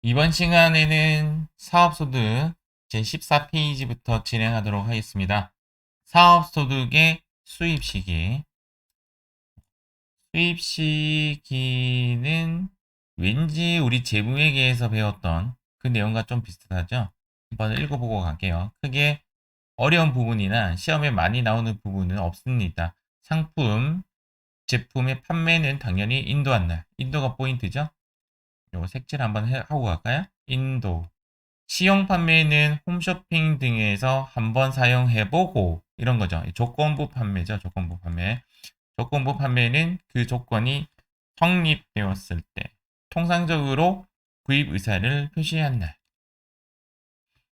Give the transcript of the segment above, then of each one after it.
이번 시간에는 사업소득 제14페이지부터 진행하도록 하겠습니다. 사업소득의 수입시기. 수입시기는 왠지 우리 재무회계에서 배웠던 그 내용과 좀 비슷하죠? 한번 읽어보고 갈게요. 크게 어려운 부분이나 시험에 많이 나오는 부분은 없습니다. 상품, 제품의 판매는 당연히 인도한 날. 인도가 포인트죠? 요거 색칠 한번 하고 갈까요? 인도. 시용 판매는 홈쇼핑 등에서 한번 사용해보고 이런 거죠. 조건부 판매죠. 조건부 판매. 조건부 판매는 그 조건이 성립되었을 때 통상적으로 구입 의사를 표시한 날.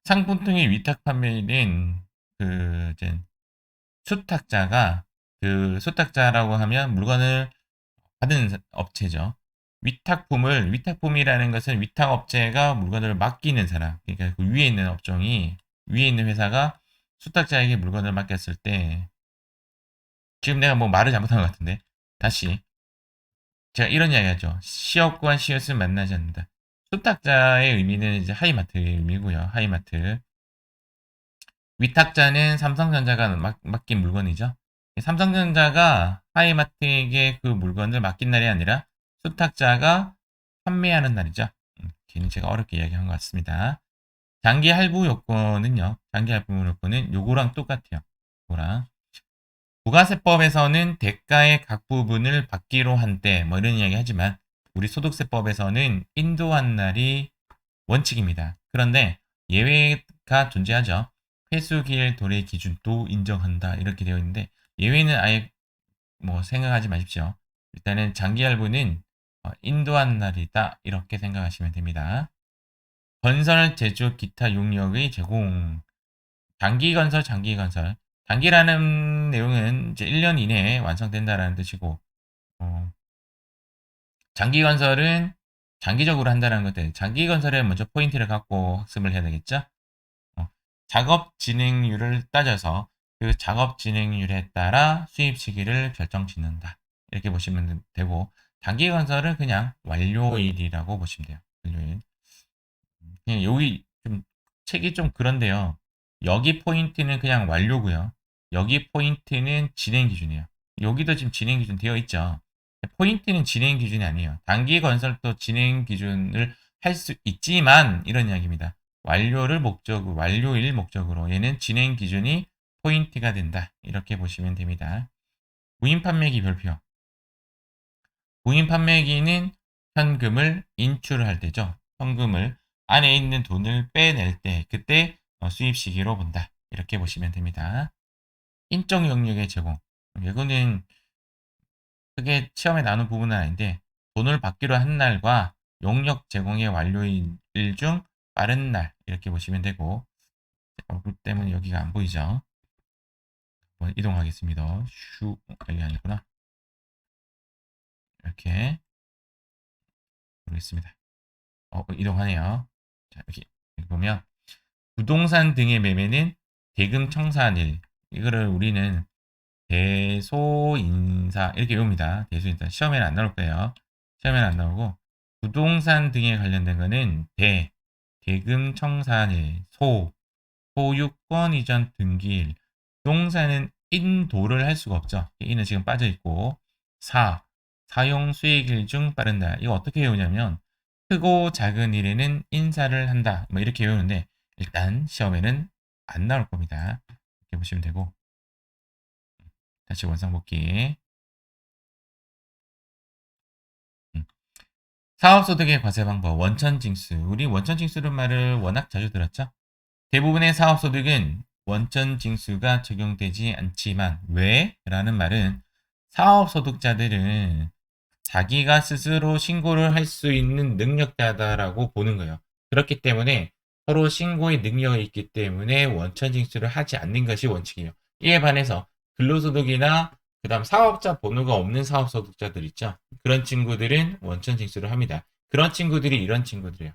상품 등의 위탁 판매는 이제 수탁자가 수탁자라고 하면 물건을 받은 업체죠. 위탁품이라는 것은 위탁업체가 물건을 맡기는 사람, 그러니까 그 위에 있는 업종이, 위에 있는 회사가 수탁자에게 물건을 맡겼을 때, 지금 내가 뭐 말을 잘못한 것 같은데, 다시. 제가 이런 이야기 하죠. 시업과 시옷은 만나지 않는다. 수탁자의 의미는 이제 하이마트의 의미고요. 하이마트. 위탁자는 삼성전자가 맡긴 물건이죠. 삼성전자가 하이마트에게 그 물건을 맡긴 날이 아니라 수탁자가 판매하는 날이죠. 괜히 제가 어렵게 이야기한 것 같습니다. 장기 할부 요건은요. 장기 할부 요건은 요거랑 똑같아요. 요거랑. 부가세법에서는 대가의 각 부분을 받기로 한 때, 뭐 이런 이야기 하지만, 우리 소득세법에서는 인도한 날이 원칙입니다. 그런데 예외가 존재하죠. 회수기일 도래 기준도 인정한다. 이렇게 되어 있는데, 예외는 아예 뭐 생각하지 마십시오. 일단은 장기 할부는 인도한 날이다. 이렇게 생각하시면 됩니다. 건설, 제조, 기타 용역의 제공. 장기 건설, 장기 건설. 장기라는 내용은 이제 1년 이내에 완성된다라는 뜻이고, 어, 장기 건설은 장기적으로 한다는 것들. 장기 건설에 먼저 포인트를 갖고 학습을 해야 되겠죠? 작업 진행률을 따져서 그 작업 진행률에 따라 수입 시기를 결정 짓는다. 이렇게 보시면 되고, 장기 건설은 그냥 완료일이라고 보시면 돼요. 완료일. 그냥 여기 좀 책이 좀 그런데요. 여기 포인트는 그냥 완료고요. 여기 포인트는 진행 기준이에요. 여기도 지금 진행 기준 되어 있죠. 포인트는 진행 기준이 아니에요. 단기 건설도 진행 기준을 할 수 있지만 이런 이야기입니다. 완료일 목적으로 얘는 진행 기준이 포인트가 된다. 이렇게 보시면 됩니다. 무인 판매기 별표. 무인 판매기는 현금을 인출할 때죠. 현금을 안에 있는 돈을 빼낼 때 그때 수입 시기로 본다. 이렇게 보시면 됩니다. 인적 영역의 제공. 이거는 크게 시험에 나오는 부분은 아닌데 돈을 받기로 한 날과 용역 제공의 완료일 중 빠른 날 이렇게 보시면 되고 얼굴 때문에 여기가 안 보이죠. 한번 이동하겠습니다. 여기 아니구나. 이렇게 보겠습니다. 이동하네요. 자, 여기 보면 부동산 등의 매매는 대금 청산일. 이거를 우리는 대소인사 이렇게 외웁니다. 대소인사. 시험에는 안 나올 거예요. 시험에는 안 나오고 부동산 등에 관련된 거는 대금 청산일, 소유권 이전 등기일. 부동산은 인도를 할 수가 없죠. 이는 지금 빠져 있고 사용 수익일 중 빠른 날. 이거 어떻게 외우냐면 크고 작은 일에는 인사를 한다. 뭐 이렇게 외우는데 일단 시험에는 안 나올 겁니다. 이렇게 보시면 되고 다시 원상복귀. 음. 사업소득의 과세 방법 원천징수. 우리 원천징수란 말을 워낙 자주 들었죠. 대부분의 사업소득은 원천징수가 적용되지 않지만 왜? 라는 말은 사업소득자들은 자기가 스스로 신고를 할 수 있는 능력자다라고 보는 거예요. 그렇기 때문에 서로 신고의 능력이 있기 때문에 원천징수를 하지 않는 것이 원칙이에요. 이에 반해서 근로소득이나 그다음 사업자 번호가 없는 사업소득자들 있죠. 그런 친구들은 원천징수를 합니다. 그런 친구들이 이런 친구들이에요.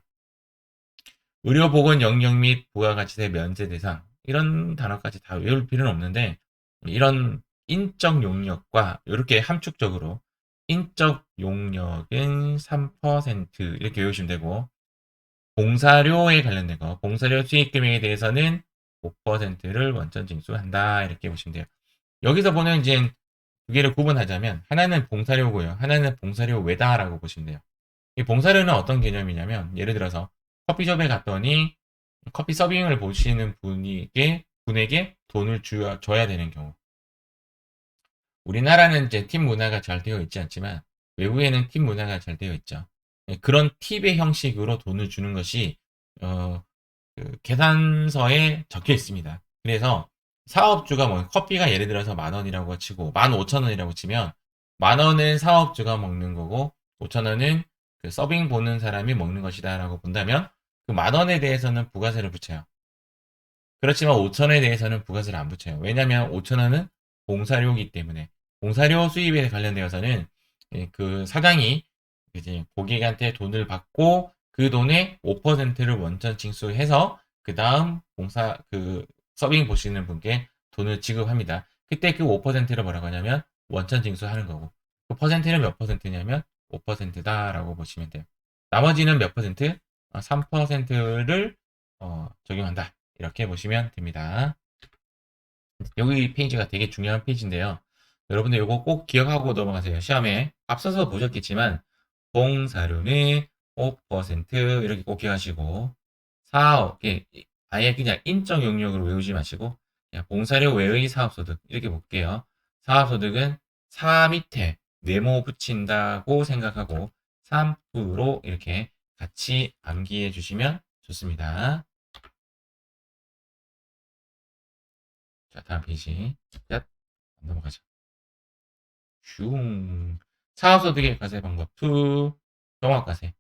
의료보건 영역 및 부가가치세 면제 대상 이런 단어까지 다 외울 필요는 없는데 이런 인적 용역과 이렇게 함축적으로 인적 용역은 3% 이렇게 외우시면 되고 봉사료에 관련된 거, 봉사료 수익 금액에 대해서는 5%를 원천 징수한다. 이렇게 보시면 돼요. 여기서 보는 이제 두 개를 구분하자면 하나는 봉사료고요. 하나는 봉사료 외다라고 보시면 돼요. 이 봉사료는 어떤 개념이냐면 예를 들어서 커피숍에 갔더니 커피 서빙을 보시는 분에게 돈을 줘야 되는 경우. 우리나라는 이제 팁 문화가 잘 되어 있지 않지만 외국에는 팁 문화가 잘 되어 있죠. 그런 팁의 형식으로 돈을 주는 것이 어, 그 계산서에 적혀 있습니다. 그래서 사업주가 뭐 커피가 예를 들어서 10,000원이라고 치고 15,000원이라고 치면 10,000원은 사업주가 먹는 거고 5,000원은 그 서빙 보는 사람이 먹는 것이다라고 본다면 그 10,000원에 대해서는 부가세를 붙여요. 그렇지만 5,000원에 대해서는 부가세를 안 붙여요. 왜냐하면 5,000원은 봉사료이기 때문에 봉사료 수입에 관련되어서는 그 사장이 이제 고객한테 돈을 받고 그 돈의 5%를 원천 징수해서 그 다음 봉사 그 서빙 보시는 분께 돈을 지급합니다. 그때 그 5%를 뭐라고 하냐면 원천 징수하는 거고 그 퍼센트는 몇 퍼센트냐면 5%다라고 보시면 돼요. 나머지는 몇 퍼센트? 3%를 적용한다. 이렇게 보시면 됩니다. 여기 페이지가 되게 중요한 페이지인데요. 여러분들 이거 꼭 기억하고 넘어가세요. 시험에 앞서서 보셨겠지만 봉사료는 5% 이렇게 꼭 기억하시고 사업 아예 그냥 인적 용역으로 외우지 마시고 그냥 봉사료 외의 사업소득 이렇게 볼게요. 사업소득은 4 밑에 네모 붙인다고 생각하고 3% 이렇게 같이 암기해 주시면 좋습니다. 자, 다음 페이지. 자, 넘어가죠. 슝. 사업소득의 과세 방법 2. 종합과세.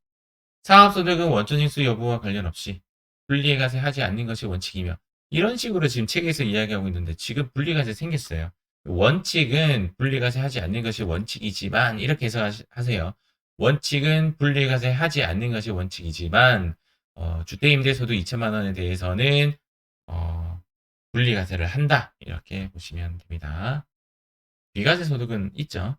사업소득은 원천징수 여부와 관련 없이 분리과세 하지 않는 것이 원칙이며 이런 식으로 지금 책에서 이야기하고 있는데 지금 분리과세 생겼어요. 원칙은 분리과세 하지 않는 것이 원칙이지만 이렇게 해서 하세요. 원칙은 분리과세 하지 않는 것이 원칙이지만 주택임대소득 2천만 원에 대해서는 분리과세를 한다. 이렇게 보시면 됩니다. 비과세 소득은 있죠.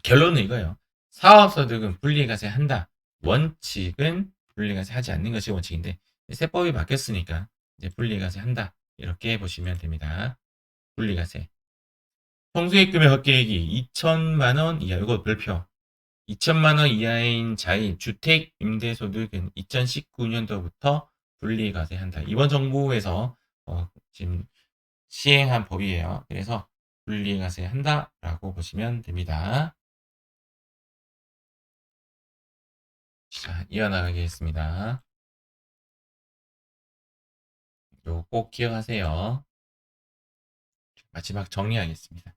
결론은 이거예요. 사업소득은 분리과세 한다. 원칙은 분리과세 하지 않는 것이 원칙인데 세법이 바뀌었으니까 이제 분리과세 한다. 이렇게 보시면 됩니다. 분리과세. 총수익금의 헛계획이 2천만 원 이하 이거 별표. 2천만 원 이하인 자의 주택 임대소득은 2019년도부터 분리과세한다. 이번 정부에서 지금 시행한 법이에요. 그래서 분리과세 한다라고 보시면 됩니다. 자, 이어나가겠습니다. 요거 꼭 기억하세요. 마지막 정리하겠습니다.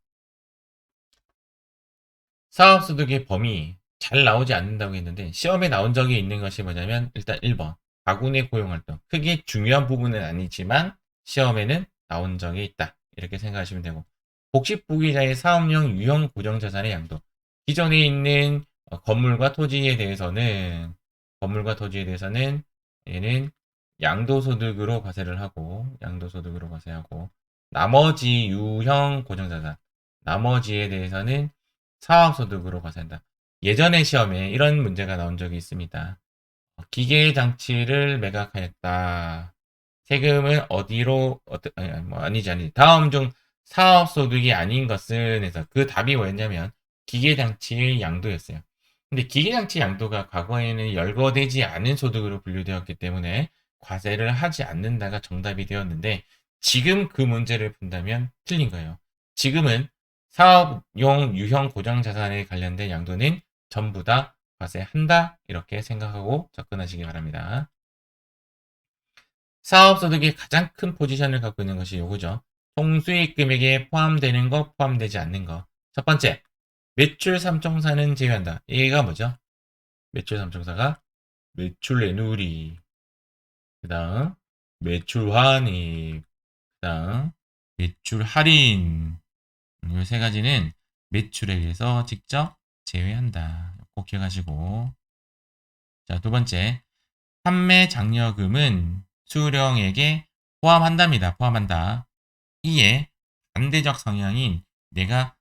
사업소득의 범위 잘 나오지 않는다고 했는데 시험에 나온 적이 있는 것이 뭐냐면 일단 1번 가구내 고용활동 크게 중요한 부분은 아니지만 시험에는 나온 적이 있다. 이렇게 생각하시면 되고 복식부기자의 사업용 유형 고정자산의 양도 기존에 있는 건물과 토지에 대해서는 얘는 양도소득으로 과세를 하고 양도소득으로 과세하고 나머지 유형 고정자산 나머지에 대해서는 사업소득으로 과세한다. 예전에 시험에 이런 문제가 나온 적이 있습니다. 기계 장치를 매각하였다. 세금은 어디로 아니지 다음 중 사업소득이 아닌 것은 해서 그 답이 뭐였냐면 기계장치의 양도였어요. 근데 기계장치 양도가 과거에는 열거되지 않은 소득으로 분류되었기 때문에 과세를 하지 않는다가 정답이 되었는데 지금 그 문제를 본다면 틀린 거예요. 지금은 사업용 유형 고정자산에 관련된 양도는 전부 다 과세한다 이렇게 생각하고 접근하시기 바랍니다. 사업소득의 가장 큰 포지션을 갖고 있는 것이 요거죠. 총수익 금액에 포함되는 거, 포함되지 않는 거. 첫 번째, 매출 삼총사는 제외한다. 얘가 뭐죠? 매출 삼총사가 매출 내누리, 그 다음 매출 환입, 그 다음 매출 할인. 이 세 가지는 매출액에서 직접 제외한다. 꼭 기억하시고. 자, 두 번째, 판매 장려금은 수령액에 포함한답니다. 포함한다. 이에 반대적 성향인 내가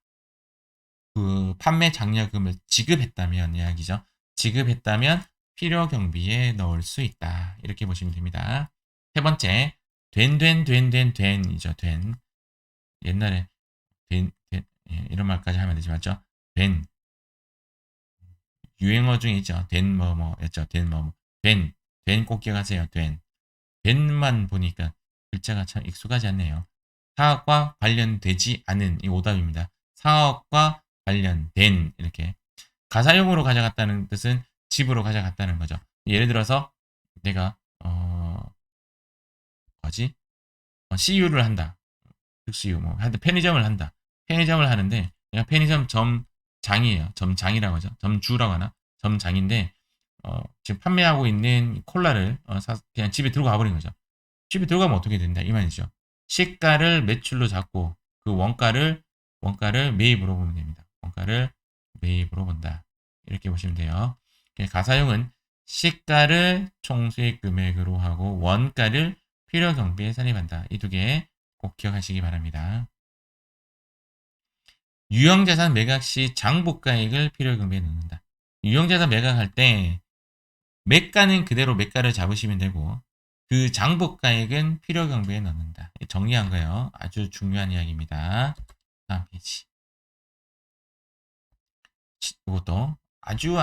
그 판매 장려금을 지급했다면 이야기죠. 지급했다면 필요 경비에 넣을 수 있다. 이렇게 보시면 됩니다. 세 번째, 된이죠. 된. 옛날에 예, 이런 말까지 하면 되지 맞죠? 된. 유행어 중에 있죠. 된 뭐뭐였죠. 된 뭐뭐. 된 꼭 기억하세요. 된만 보니까 글자가 참 익숙하지 않네요. 사업과 관련되지 않은 이 오답입니다. 사업과 관련된 이렇게 가사용으로 가져갔다는 뜻은 집으로 가져갔다는 거죠. 예를 들어서 내가 뭐지? CU를 한다. CU 뭐 하여튼 편의점을 한다. 편의점을 하는데 그냥 편의점 점장이에요. 점장이라고 하죠. 점주라고 하나? 점장인데 지금 판매하고 있는 콜라를 그냥 집에 들고 가버린 거죠. 집에 들어가면 어떻게 된다 이 말이죠. 시가를 매출로 잡고 그 원가를 매입으로 보면 됩니다. 원가를 매입으로 본다. 이렇게 보시면 돼요. 가사용은 시가를 총수익 금액으로 하고 원가를 필요 경비에 산입한다. 이 두 개 꼭 기억하시기 바랍니다. 유형자산 매각 시 장부가액을 필요 경비에 넣는다. 유형자산 매각할 때 매가는 그대로 매가를 잡으시면 되고 그 장부가액은 필요 경비에 넣는다. 정리한 거예요. 아주 중요한 이야기입니다. 다음 페이지. 이것도 아주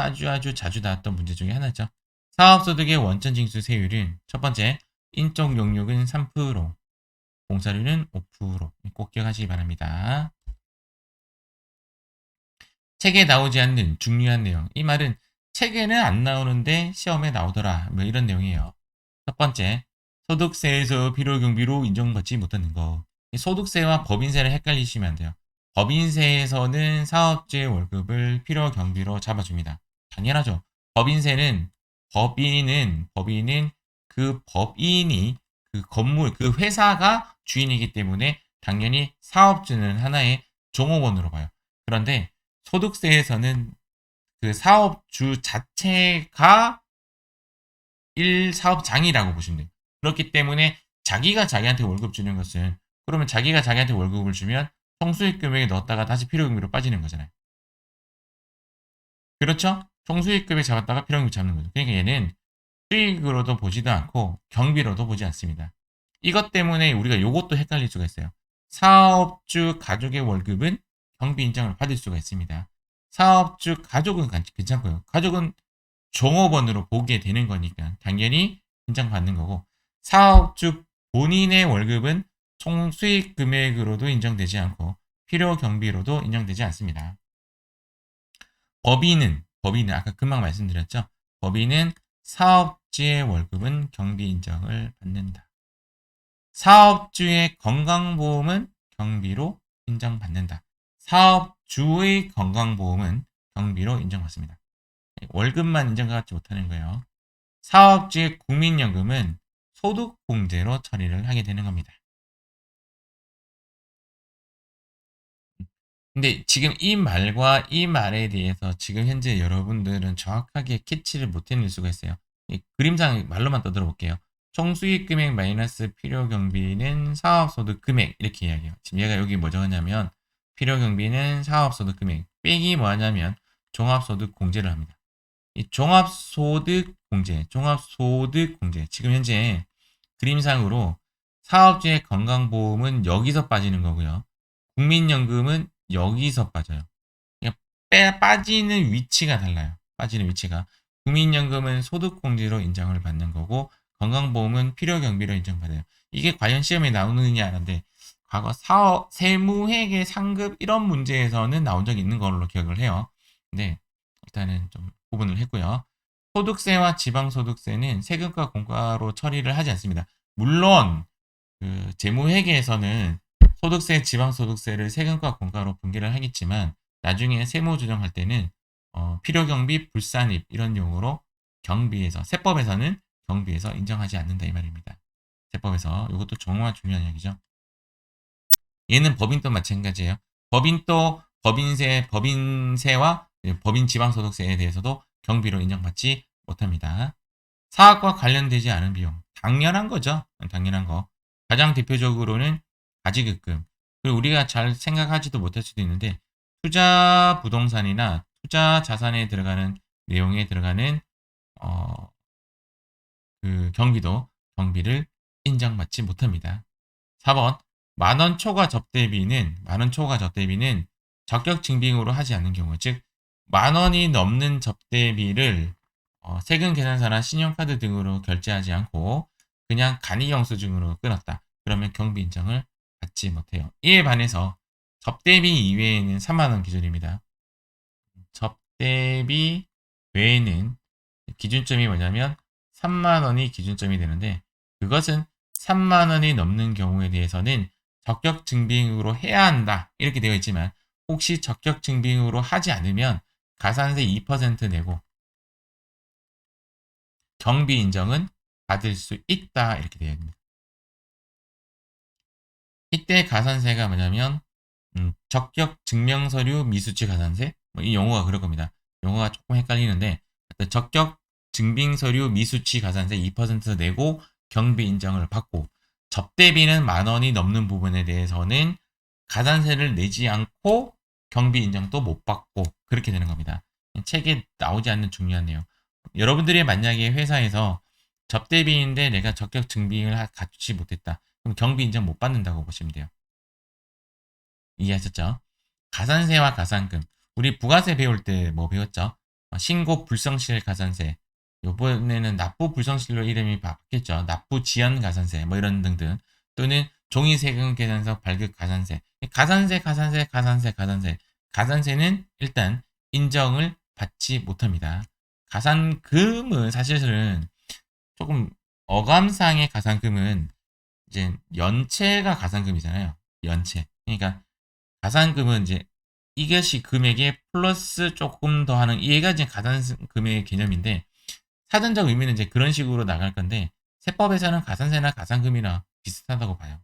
자주 나왔던 문제 중에 하나죠. 사업소득의 원천징수 세율은 첫 번째, 인적 용역은 3%, 공사료는 5%꼭 기억하시기 바랍니다. 책에 나오지 않는 중요한 내용. 이 말은 책에는 안 나오는데 시험에 나오더라. 뭐 이런 내용이에요. 첫 번째, 소득세에서 필요경비로 인정받지 못하는 거. 소득세와 법인세를 헷갈리시면 안 돼요. 법인세에서는 사업주의 월급을 필요경비로 잡아줍니다. 당연하죠. 법인은 그 법인이 그 건물, 그 회사가 주인이기 때문에 당연히 사업주는 하나의 종업원으로 봐요. 그런데 소득세에서는 그 사업주 자체가 1사업장이라고 보시면 돼요. 그렇기 때문에 자기가 자기한테 월급 주는 것은 그러면 자기가 자기한테 월급을 주면 총수익 금액에 넣었다가 다시 필요금비로 빠지는 거잖아요. 그렇죠? 총수익 금액 잡았다가 필요금비 잡는 거죠. 그러니까 얘는 수익으로도 보지도 않고 경비로도 보지 않습니다. 이것 때문에 우리가 이것도 헷갈릴 수가 있어요. 사업주 가족의 월급은 경비 인정을 받을 수가 있습니다. 사업주 가족은 괜찮고요. 가족은 종업원으로 보게 되는 거니까 당연히 인정받는 거고 사업주 본인의 월급은 총수익 금액으로도 인정되지 않고 필요 경비로도 인정되지 않습니다. 법인은 아까 금방 말씀드렸죠. 법인은 사업주의 월급은 경비 인정을 받는다. 사업주의 건강보험은 경비로 인정받는다. 사업주의 건강보험은 경비로 인정받습니다. 월급만 인정받지 못하는 거예요. 사업주의 국민연금은 소득공제로 처리를 하게 되는 겁니다. 근데 지금 이 말과 이 말에 대해서 지금 현재 여러분들은 정확하게 캐치를 못 해낼 수가 있어요. 그림상 말로만 떠들어 볼게요. 총수익 금액 마이너스 필요 경비는 사업소득 금액 이렇게 이야기해요. 지금 얘가 여기 뭐 적었냐면 필요 경비는 사업소득 금액 빼기 뭐 하냐면 종합소득 공제를 합니다. 이 종합소득 공제 지금 현재 그림상으로 사업주의 건강보험은 여기서 빠지는 거고요. 국민연금은 여기서 빠져요. 그러니까 빠지는 위치가 달라요. 빠지는 위치가. 국민연금은 소득공제로 인정을 받는 거고 건강보험은 필요경비로 인정받아요. 이게 과연 시험에 나오느냐 하는데 과거 세무회계 상급 이런 문제에서는 나온 적이 있는 걸로 기억을 해요. 근데 일단은 좀 구분을 했고요. 소득세와 지방소득세는 세금과 공과로 처리를 하지 않습니다. 물론 그 재무회계에서는 소득세, 지방소득세를 세금과 공과로 분개를 하겠지만 나중에 세무조정할 때는 필요경비, 불산입 이런 용어로 경비에서 세법에서는 경비에서 인정하지 않는다 이 말입니다. 세법에서 이것도 정말 중요한 이야기죠. 얘는 법인도 마찬가지예요. 법인도 법인세와 법인 지방소득세에 대해서도 경비로 인정받지 못합니다. 사업과 관련되지 않은 비용. 당연한 거죠. 당연한 거. 가장 대표적으로는 가지급금. 그리고 우리가 잘 생각하지도 못할 수도 있는데 투자 부동산이나 투자 자산에 들어가는 내용에 들어가는 그 경비를 인정받지 못합니다. 4번 만원 초과 접대비는 적격 증빙으로 하지 않는 경우, 즉 만원이 넘는 접대비를 세금 계산서나 신용카드 등으로 결제하지 않고 그냥 간이 영수증으로 끊었다. 그러면 경비 인정을 받지 못해요. 이에 반해서 접대비 이외에는 3만원 기준입니다. 접대비 외에는 기준점이 뭐냐면 3만원이 기준점이 되는데, 그것은 3만원이 넘는 경우에 대해서는 적격 증빙으로 해야 한다 이렇게 되어 있지만, 혹시 적격 증빙으로 하지 않으면 가산세 2% 내고 경비 인정은 받을 수 있다 이렇게 되어 있습니다. 이때 가산세가 뭐냐면 적격 증명서류 미수치 가산세, 이 용어가 그럴 겁니다. 용어가 조금 헷갈리는데, 적격 증빙서류 미수치 가산세 2% 내고 경비 인정을 받고, 접대비는 만원이 넘는 부분에 대해서는 가산세를 내지 않고 경비 인정도 못 받고, 그렇게 되는 겁니다. 책에 나오지 않는 중요한 내용. 여러분들이 만약에 회사에서 접대비인데 내가 적격 증빙을 갖추지 못했다, 그럼 경비 인정 못 받는다고 보시면 돼요. 이해하셨죠? 가산세와 가산금. 우리 부가세 배울 때 뭐 배웠죠? 신고 불성실 가산세. 요번에는 납부 불성실로 이름이 바뀌었죠. 납부 지연 가산세, 뭐 이런 등등. 또는 종이세금 계산서 발급 가산세. 가산세. 가산세는 일단 인정을 받지 못합니다. 가산금은 사실은 조금 어감상의 가산금은 이제 연체가 가산금이잖아요. 연체. 그러니까 가산금은 이제 이것이 금액에 플러스 조금 더 하는, 얘가 이제 가산금의 개념인데, 사전적 의미는 이제 그런 식으로 나갈 건데, 세법에서는 가산세나 가산금이나 비슷하다고 봐요.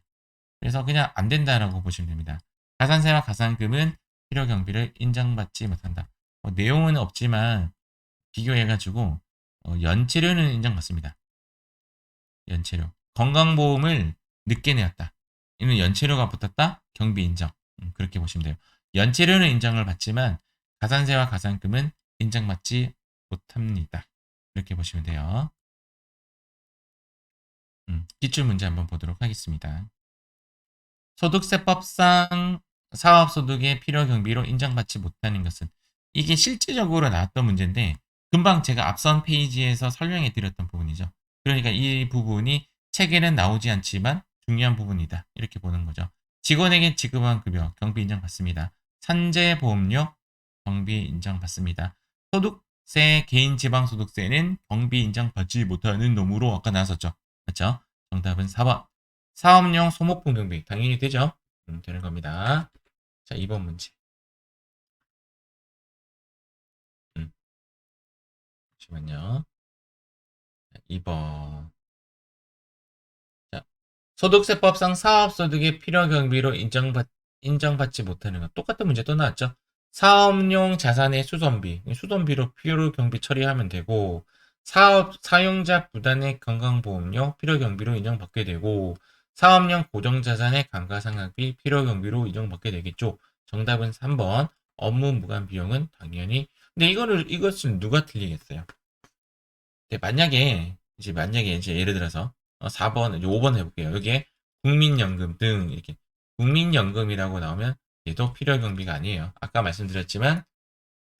그래서 그냥 안 된다라고 보시면 됩니다. 가산세와 가산금은 필요 경비를 인정받지 못한다. 내용은 없지만 비교해가지고 연체료는 인정받습니다. 연체료. 건강보험을 늦게 내었다. 이는 연체료가 붙었다. 경비 인정. 그렇게 보시면 돼요. 연체료는 인정을 받지만 가산세와 가산금은 인정받지 못합니다. 이렇게 보시면 돼요. 기출문제 한번 보도록 하겠습니다. 소득세법상 사업소득의 필요경비로 인정받지 못하는 것은, 이게 실질적으로 나왔던 문제인데 금방 제가 앞선 페이지에서 설명해 드렸던 부분이죠. 그러니까 이 부분이 책에는 나오지 않지만 중요한 부분이다 이렇게 보는 거죠. 직원에게 지급한 급여 경비 인정받습니다. 산재보험료 경비 인정받습니다. 소득세, 개인지방소득세는 경비 인정받지 못하는 놈으로 아까 나왔었죠. 맞죠? 정답은 4번. 사업용 소모품 경비 당연히 되죠. 되는 겁니다. 자, 2번 문제. 잠시만요. 2번. 자, 소득세법상 사업소득의 필요경비로 인정받지 못하는 것. 똑같은 문제 또 나왔죠. 사업용 자산의 수선비로 필요경비 처리하면 되고, 사업 사용자 부담의 건강보험료 필요경비로 인정받게 되고, 사업용 고정자산의 감가상각비 필요경비로 인정받게 되겠죠. 정답은 3번. 업무 무관 비용은 당연히. 근데 이것은 누가 틀리겠어요? 네, 만약에 예를 들어서 4번, 5번 해볼게요. 여기에 국민연금 등 이렇게 국민연금이라고 나오면 얘도 필요경비가 아니에요. 아까 말씀드렸지만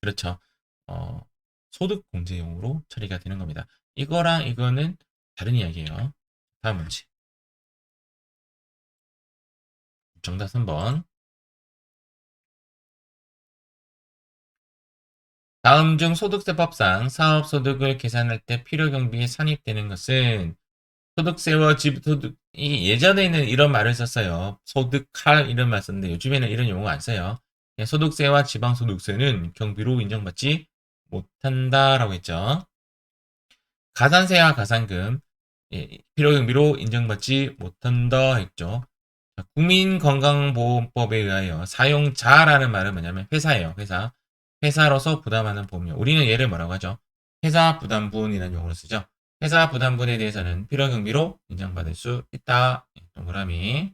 그렇죠. 어, 소득공제용으로 처리가 되는 겁니다. 이거랑 이거는 다른 이야기예요. 다음 문제. 정답 3번. 다음 중 소득세법상 사업소득을 계산할 때 필요경비에 산입되는 것은, 소득세와 집소득, 예전에는 이런 말을 썼어요. 소득할 이런 말 썼는데 요즘에는 이런 용어 안 써요. 소득세와 지방소득세는 경비로 인정받지 못한다라고 했죠. 가산세와 가산금, 필요경비로 인정받지 못한다 했죠. 국민건강보험법에 의하여 사용자라는 말은 뭐냐면 회사예요. 회사로서 부담하는 보험료. 우리는 얘를 뭐라고 하죠? 회사 부담분이라는 용어로 쓰죠. 회사 부담분에 대해서는 필요경비로 인정받을 수 있다. 동그라미.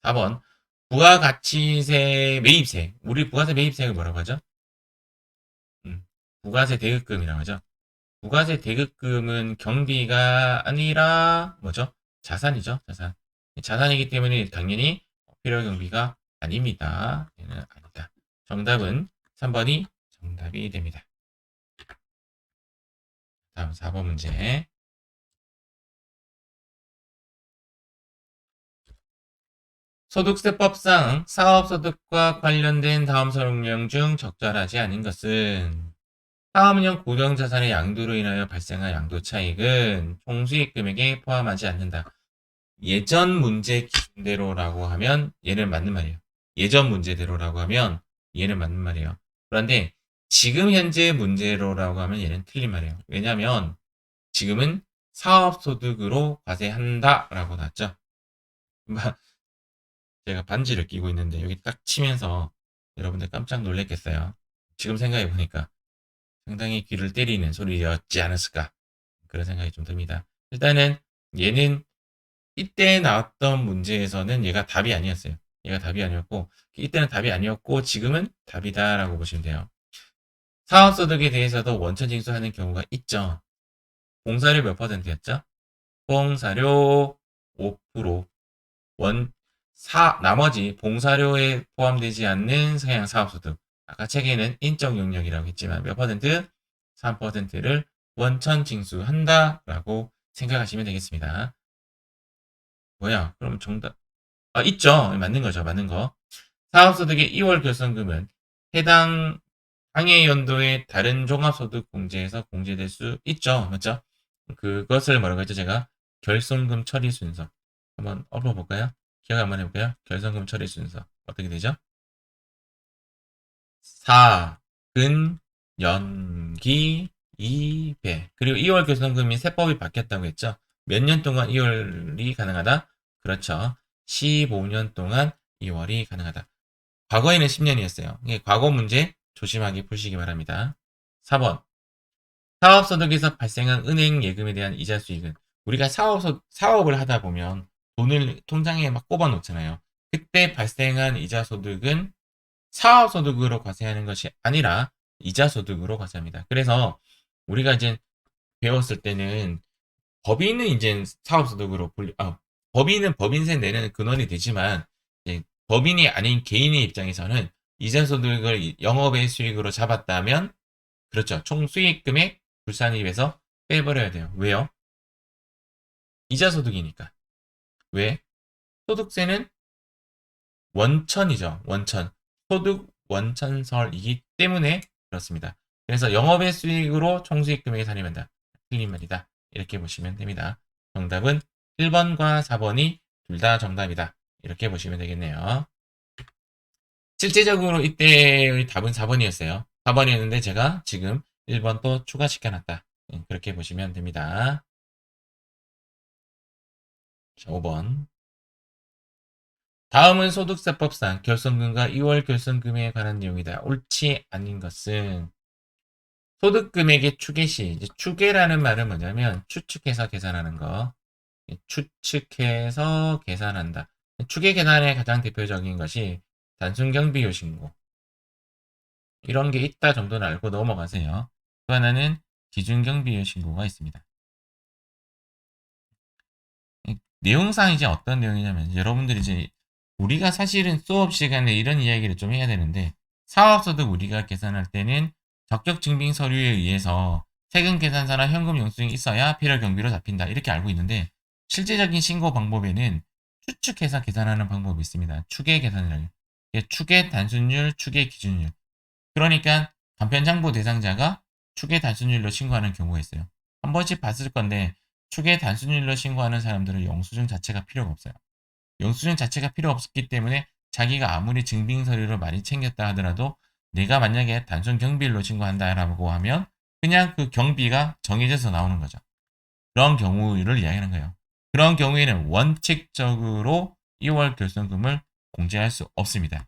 4번. 부가가치세 매입세. 우리 부가세 매입세를 뭐라고 하죠? 부가세 대급금이라고 하죠. 부가세 대급금은 경비가 아니라 뭐죠? 자산이죠. 자산. 자산이기 때문에 당연히 필요 경비가 아닙니다. 얘는 아니다. 정답은 3번이 정답이 됩니다. 다음 4번 문제. 소득세법상 사업소득과 관련된 다음 설명 중 적절하지 않은 것은 사업용 고정자산의 양도로 인하여 발생한 양도 차익은 총수익 금액에 포함하지 않는다. 예전 문제 기준대로라고 하면 얘는 맞는 말이에요. 예전 문제대로라고 하면 얘는 맞는 말이에요. 그런데 지금 현재 문제로라고 하면 얘는 틀린 말이에요. 왜냐하면 지금은 사업소득으로 과세한다라고 나왔죠. 제가 반지를 끼고 있는데 여기 딱 치면서 여러분들 깜짝 놀랐겠어요. 지금 생각해 보니까 상당히 귀를 때리는 소리였지 않았을까 그런 생각이 좀 듭니다. 일단은 얘는 이때 나왔던 문제에서는 얘가 답이 아니었어요. 얘가 답이 아니었고 이때는 답이 아니었고 지금은 답이다라고 보시면 돼요. 사업소득에 대해서도 원천징수하는 경우가 있죠. 봉사료 몇 퍼센트였죠? 봉사료 5%, 나머지 봉사료에 포함되지 않는 서양 사업소득. 아까 책에는 인적 용역이라고 했지만 몇 퍼센트? 3%를 원천 징수한다라고 생각하시면 되겠습니다. 뭐야? 그럼 정답. 있죠. 맞는 거죠. 맞는 거. 사업소득의 2월 결손금은 해당 당해 연도의 다른 종합소득 공제에서 공제될 수 있죠. 맞죠? 그것을 뭐라고 했죠? 제가 결손금 처리 순서. 한번 엎어볼까요? 기억 한번 해볼까요? 결손금 처리 순서. 어떻게 되죠? 4, 근, 연기, 2배. 그리고 2월 결손금이 세법이 바뀌었다고 했죠? 몇 년 동안 2월이 가능하다? 그렇죠. 15년 동안 2월이 가능하다. 과거에는 10년이었어요. 과거 문제 조심하게 푸시기 바랍니다. 4번. 사업소득에서 발생한 은행 예금에 대한 이자 수익은 우리가 사업을 하다 보면 돈을 통장에 막 꼽아 놓잖아요. 그때 발생한 이자 소득은 사업소득으로 과세하는 것이 아니라 이자 소득으로 과세합니다. 그래서 우리가 이제 배웠을 때는 법인은 이제 사업소득으로 법인은 법인세 내는 근원이 되지만 법인이 아닌 개인의 입장에서는 이자 소득을 영업의 수익으로 잡았다면 그렇죠. 총 수익금액 불산입에서 빼버려야 돼요. 왜요? 이자 소득이니까. 왜? 소득세는 원천이죠. 원천. 소득 원천설이기 때문에 그렇습니다. 그래서 영업의 수익으로 총수익 금액에 산입한다. 틀린 말이다. 이렇게 보시면 됩니다. 정답은 1번과 4번이 둘 다 정답이다. 이렇게 보시면 되겠네요. 실제적으로 이때의 답은 4번이었어요. 4번이었는데 제가 지금 1번 또 추가시켜놨다. 그렇게 보시면 됩니다. 자, 5번. 다음은 소득세법상 결손금과 2월 결손금에 관한 내용이다. 옳지 않은 것은 소득금액의 추계시, 이제 추계라는 말은 뭐냐면 추측해서 계산하는 거. 추측해서 계산한다. 추계 계산의 가장 대표적인 것이 단순 경비효 신고. 이런 게 있다 정도는 알고 넘어가세요. 또 하나는 기준 경비효 신고가 있습니다. 내용상 이제 어떤 내용이냐면 여러분들이 이제 우리가 사실은 수업 시간에 이런 이야기를 좀 해야 되는데 사업소득 우리가 계산할 때는 적격 증빙 서류에 의해서 세금 계산서나 현금 영수증이 있어야 필요 경비로 잡힌다 이렇게 알고 있는데 실제적인 신고 방법에는 추측해서 계산하는 방법이 있습니다. 추계 계산이라고 해요. 추계 단순율, 추계 기준율. 그러니까 간편장부 대상자가 추계 단순율로 신고하는 경우가 있어요. 한 번씩 봤을 건데 추계 단순율로 신고하는 사람들은 영수증 자체가 필요가 없어요. 영수증 자체가 필요 없기 때문에 자기가 아무리 증빙 서류를 많이 챙겼다 하더라도 내가 만약에 단순 경비일로 신고한다라고 하면 그냥 그 경비가 정해져서 나오는 거죠. 그런 경우를 이야기하는 거예요. 그런 경우에는 원칙적으로 2월 결손금을 공제할 수 없습니다.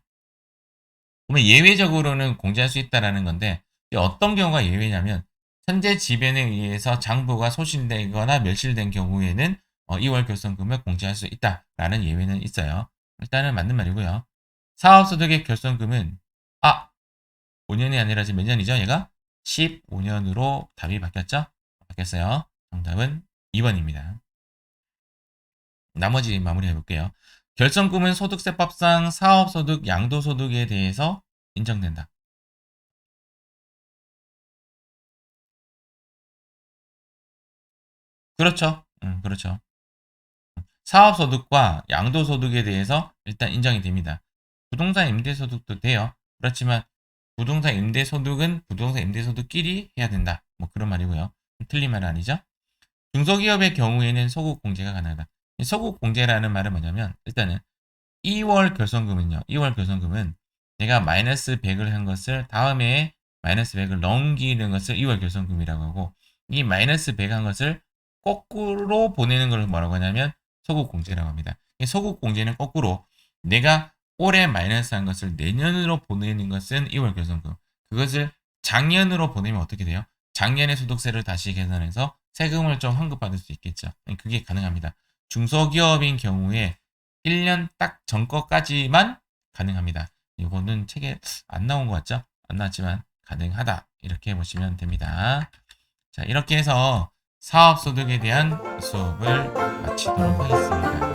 그러면 예외적으로는 공제할 수 있다라는 건데 어떤 경우가 예외냐면 현재 지변에 의해서 장부가 소실되거나 멸실된 경우에는 2월 결손금을 공제할 수 있다라는 예외는 있어요. 일단은 맞는 말이고요. 사업소득의 결손금은 5년이 아니라 지금 몇 년이죠? 얘가 15년으로 답이 바뀌었죠? 바뀌었어요. 정답은 2번입니다. 나머지 마무리해 볼게요. 결손금은 소득세법상 사업소득, 양도소득에 대해서 인정된다. 그렇죠. 그렇죠. 사업소득과 양도소득에 대해서 일단 인정이 됩니다. 부동산 임대소득도 돼요. 그렇지만 부동산 임대소득은 부동산 임대소득끼리 해야 된다. 뭐 그런 말이고요. 틀린 말은 아니죠. 중소기업의 경우에는 소국공제가 가능하다. 소국공제라는 말은 뭐냐면 일단은 2월 결손금은요. 2월 결손금은 내가 마이너스 100을 한 것을 다음에 마이너스 100을 넘기는 것을 2월 결손금이라고 하고 이 마이너스 100 한 것을 거꾸로 보내는 걸 뭐라고 하냐면 소국공제라고 합니다. 이 소국공제는 거꾸로 내가 올해 마이너스 한 것을 내년으로 보내는 것은 2월 결손금. 그것을 작년으로 보내면 어떻게 돼요? 작년의 소득세를 다시 계산해서 세금을 좀 환급받을 수 있겠죠. 그게 가능합니다. 중소기업인 경우에 1년 딱 전 거까지만 가능합니다. 이거는 책에 안 나온 것 같죠? 안 나왔지만 가능하다. 이렇게 보시면 됩니다. 자, 이렇게 해서 사업소득에 대한 수업을 마치도록 하겠습니다.